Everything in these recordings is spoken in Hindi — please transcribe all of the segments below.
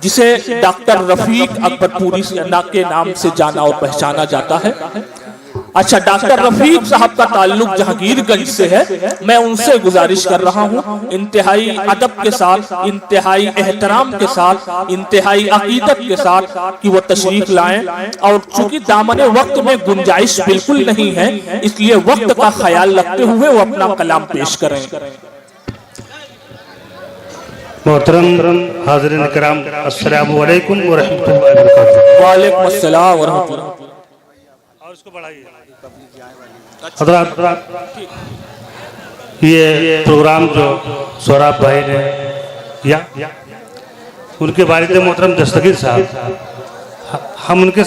जिसे डॉक्टर रफीक अकबरपुरी के नाम से जाना और पहचाना जाता है। अच्छा, डॉक्टर रफीक साहब का ताल्लुक जहांगीरगंज से है। मैं उनसे गुजारिश कर रहा हूँ इंतहाई अदब के साथ, इंतहाई एहतराम के साथ, इंतहाई अकीदत के साथ कि वो तशरीफ लाएं। और चूंकि दामने वक्त में गुंजाइश बिल्कुल नहीं है, इसलिए वक्त का ख्याल रखते हुए वो अपना कलाम पेश करें। मोहतरम हाज़िरीन किराम, अस्सलामु अलैकुम व रहमतुल्लाहि व बरकातुहू। वालेकुम अस्सलाम व रहमतुल्लाह। और इसको बढ़ाइए। हज़रात, ये प्रोग्राम जो सोहराब भाई ने किया, उनके वालिद मोहतरम दस्तगीर साहब, हम उनके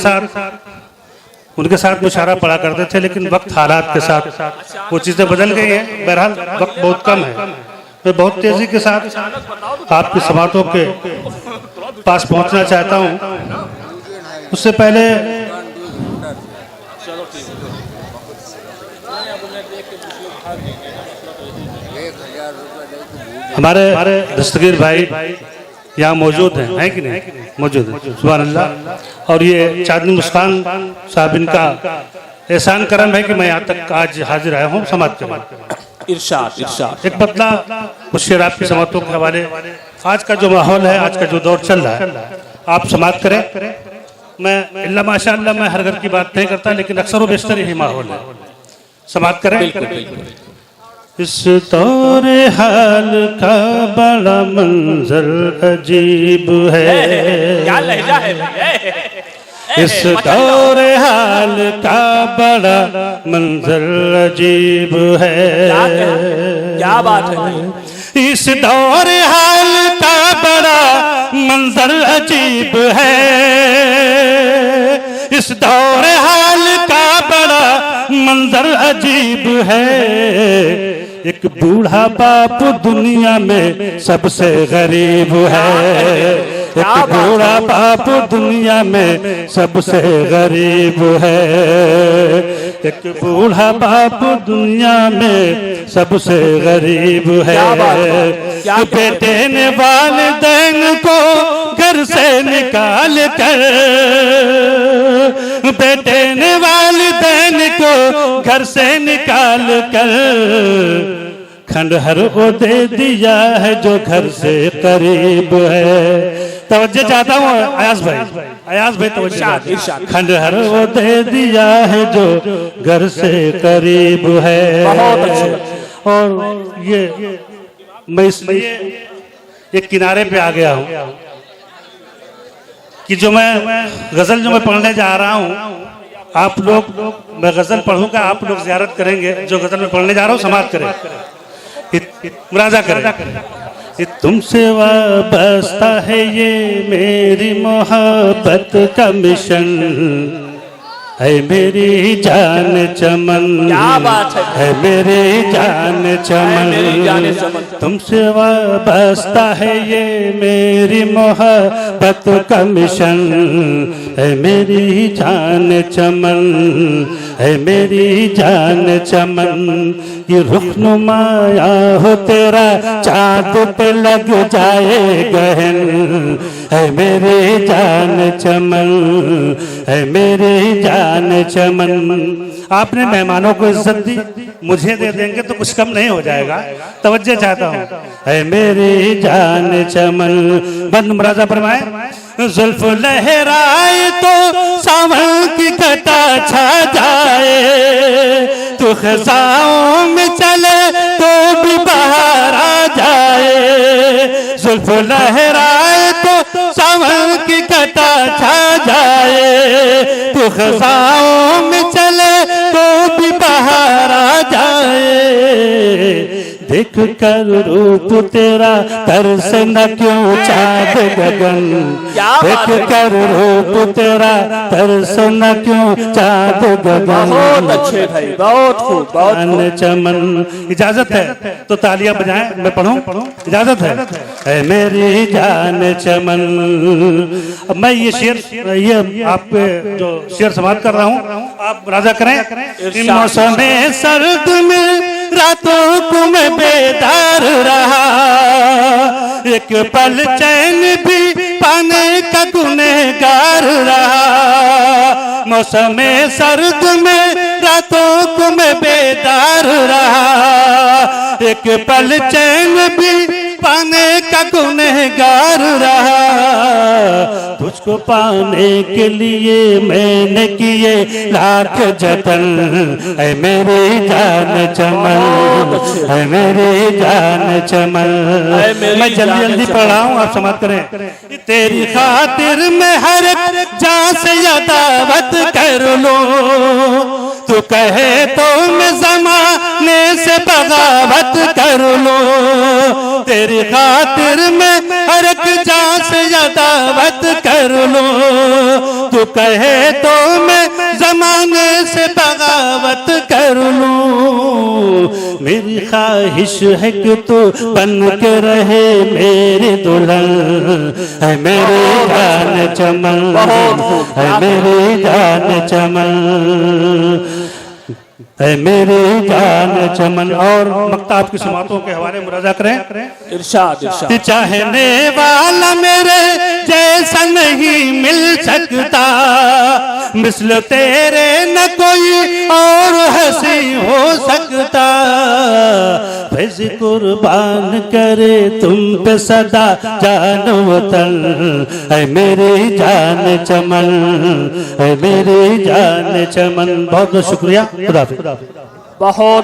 साथ मुशारा पढ़ा करते थे, लेकिन वक्त हालात के साथ वो चीज़ें बदल गई हैं। बहरहाल वक्त बहुत कम है। मैं बहुत तेज़ी के साथ आपकी समातों के पास पहुंचना चाहता हूं। उससे पहले हमारे दस्तगीर भाई यहाँ मौजूद हैं कि नहीं? मौजूद हैं, सुभान अल्लाह। और ये चांदनी मुस्कान साहब, इनका एहसान करम है कि मैं यहाँ तक आज हाजिर आया हूँ समात करने। इरशाद एक पतला कुछ शेर आपकी समातों के हवाले। आज का जो माहौल है, आज का जो दौर चल रहा है, आप समात करें। मैं इल्ला माशाअल्लाह मैं हर घर की बात नहीं करता, लेकिन अक्सर व बेशतर यही माहौल है। समात करें। इस दौर हाल का बड़ा मंजर अजीब है, क्या लहजा है। इस दौर हाल का बड़ा मंजर अजीब है। क्या बात है। इस दौर हाल का बड़ा मंजर अजीब है। इस दौर हाल का बड़ा मंजर अजीब है। एक बूढ़ा बाप दुनिया में सबसे गरीब है। एक बूढ़ा बाप दुनिया में सबसे गरीब है। एक बूढ़ा बाप दुनिया में सबसे गरीब है। बेटे ने वालिदैन को घर से निकाल कर, बेटे ने वालिदैन को घर से निकाल कर खंडहर को दे दिया है जो घर से करीब है। तवज्जो चाहता हूँ अयाज भाई तवज्जो। खंडहर वो दे दिया है जो घर से करीब है। और ये मैं इसलिए एक किनारे पे आ गया हूँ कि जो मैं गजल जो मैं पढ़ने जा रहा हूँ, आप लोग, मैं गजल पढ़ूंगा, आप लोग ज़ियारत करेंगे। जो गजल में पढ़ने जा रहा हूँ समाप्त करें, मुराजा करें। तुमसे वाबस्ता है ये मेरी मोहब्बत का मिशन, है मेरी जान चमन, क्या बात है मेरी जान चमन। तुमसे वाबस्ता है ये मेरी मोहब्बत का मिशन, है मेरी जान चमन, है मेरी जान चमन। ये रुखनुमाया हो तेरा चाँद पे लग जाए गहन, है मेरी जान चमन, है मेरी जान चमन। आपने मेहमानों को इज्जत दी, मुझे दे देंगे तो कुछ कम नहीं हो जाएगा। तवज्जो चाहता हूँ। है मेरी जान चमन। बंद मुरादा फरमाए। जुल्फ लहराए तो सावन की घटा छा जाए, तो खज़ाओं में चले तो भी बाहर आ जाए। जुल्फ लहराए तो सावन की घटा छा जाए, तो खज़ाओं में चले तो भी बाहर आ जाए। देख कर रूप तेरा तरस न क्यों चाँद गगन, देख कर रूप तेरा तरस न क्यों चाँद गगन। बहुत अच्छे भाई, बहुत खूब, बहुत खूब। चमन। इजाजत है तो तालियां बजाएं, मैं पढ़ूं? इजाजत है मेरी जान चमन। अब मैं ये शेर, ये आप जो शेर समाप्त कर रहा हूँ, आप राजा करें। मौसम सर्द में रातों को मैं बेदार रहा, एक पल चैन भी पाने का गुनहगार रहा, मौसम सर्द में रातों को मैं बेदार रहा, एक पल चैन भी पाने का गुनहगार रहा, तुझको पाने के लिए मैंने किए लाख जतन, ऐ मेरी जान चमन, ऐ मेरी जान चमन। मैं जल्दी जल्दी पढ़ाऊं, आप समाप्त करें। तेरी खातिर मैं हर जान से अदावत कर लूं, तू कहे तो मैं ज़माने से बगावत कर लूं, तेरी खातिर मैं हर एक जान से अदावत कर लूं, तू कहे तो मैं ज़माने से बगावत कर लूं। मेरी ख्वाहिश है कि तू बन के रहे मेरी दुल्हन, है मेरी जान चमन, है मेरी जान चमन, है मेरी जान चमन। और मक्ताब की समातों के हवाले मुराजा करें। इरशाद इरशाद। चाहने वाला मेरे जैसा नहीं मिल सकता, मिसल तेरे न कोई और हंसी हो सकता, फैज़ कुर्बान करे तुम पे सदा जान वतन, है मेरी जान चमन, है मेरी जान चमन। बहुत बहुत शुक्रिया। खुदा हाफ़िज़। बहुत